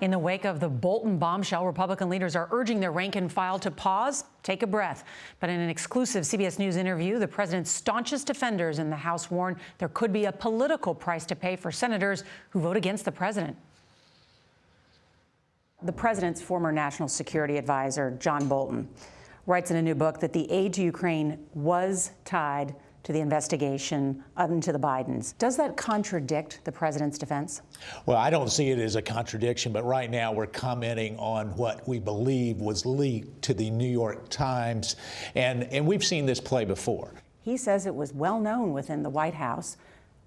In the wake of the Bolton bombshell, Republican leaders are urging their rank and file to pause, take a breath. But in an exclusive CBS News interview, the president's staunchest defenders in the House warn there could be a political price to pay for senators who vote against the president. The president's former national security advisor, John Bolton, writes in a new book that the aid to Ukraine was tied to the investigation into the Bidens. Does that contradict the president's defense? Well, I don't see it as a contradiction, but right now we're commenting on what we believe was leaked to the New York Times, and we've seen this play before. He says it was well known within the White House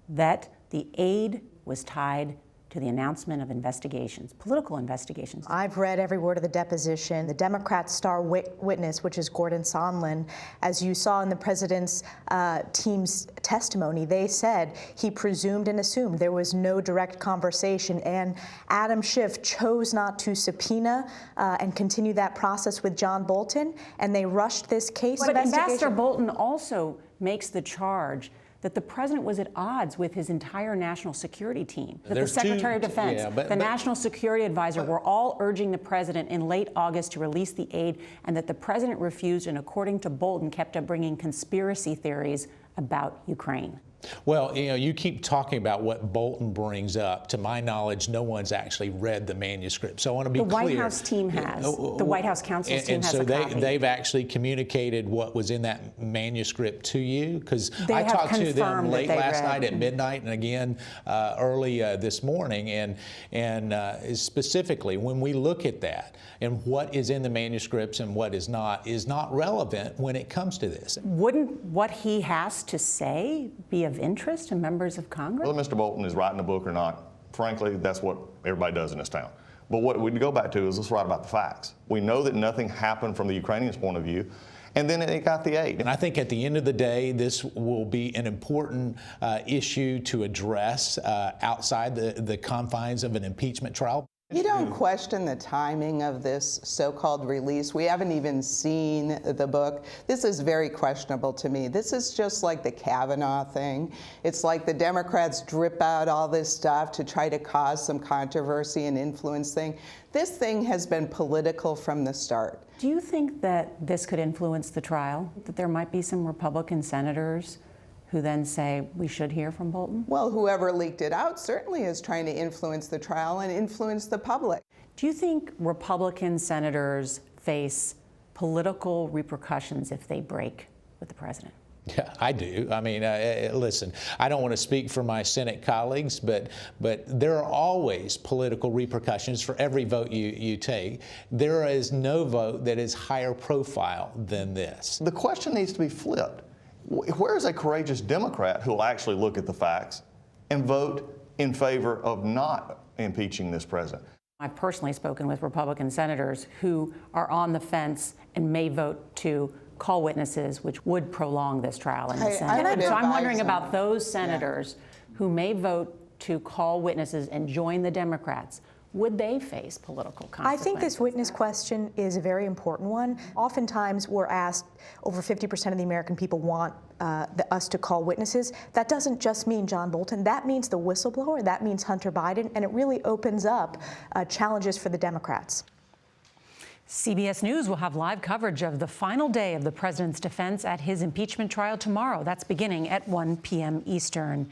that the aid was tied to the announcement of investigations, political investigations. I've read every word of the deposition. The Democrats' star witness, which is Gordon Sondland, as you saw in the president's team's testimony, they said he presumed and assumed there was no direct conversation, and Adam Schiff chose not to subpoena and continue that process with John Bolton, and they rushed this case. But Ambassador Bolton also makes the charge that the president was at odds with his entire national security team, that the Secretary of Defense, the National Security Advisor were all urging the president in late August to release the aid, and that the president refused and, according to Bolton, kept up bringing conspiracy theories about Ukraine. Well, you keep talking about what Bolton brings up. To my knowledge, no one's actually read the manuscript. So I want to be clear. The White House team has. The White House counsel's team has a copy. And so they've actually communicated what was in that manuscript to you? Because I talked to them late last night at midnight and again early this morning. And specifically, when we look at that and what is in the manuscripts and what is not relevant when it comes to this. Wouldn't what he has to say be of interest to members of Congress? Whether Mr. Bolton is writing a book or not, frankly, that's what everybody does in this town. But what we go back to is let's write about the facts. We know that nothing happened from the Ukrainians' point of view, and then it got the aid. And I think at the end of the day, this will be an important issue to address outside the confines of an impeachment trial. You don't question the timing of this so-called release. We haven't even seen the book. This is very questionable to me. This is just like the Kavanaugh thing. It's like the Democrats drip out all this stuff to try to cause some controversy and influence thing. This thing has been political from the start. Do you think that this could influence the trial? That there might be some Republican senators who then say we should hear from Bolton? Well, whoever leaked it out certainly is trying to influence the trial and influence the public. Do you think Republican senators face political repercussions if they break with the president? Yeah, I do. I mean, listen, I don't want to speak for my Senate colleagues, but there are always political repercussions for every vote you take. There is no vote that is higher profile than this. The question needs to be flipped. Where is a courageous Democrat who will actually look at the facts and vote in favor of not impeaching this president? I've personally spoken with Republican senators who are on the fence and may vote to call witnesses, which would prolong this trial in the Senate. So I'm wondering about those senators who may vote to call witnesses and join the Democrats. Would they face political consequences? I think this witness question is a very important one. Oftentimes we're asked, over 50% of the American people want us to call witnesses. That doesn't just mean John Bolton. That means the whistleblower. That means Hunter Biden. And it really opens up challenges for the Democrats. CBS News will have live coverage of the final day of the president's defense at his impeachment trial tomorrow. That's beginning at 1 p.m. Eastern.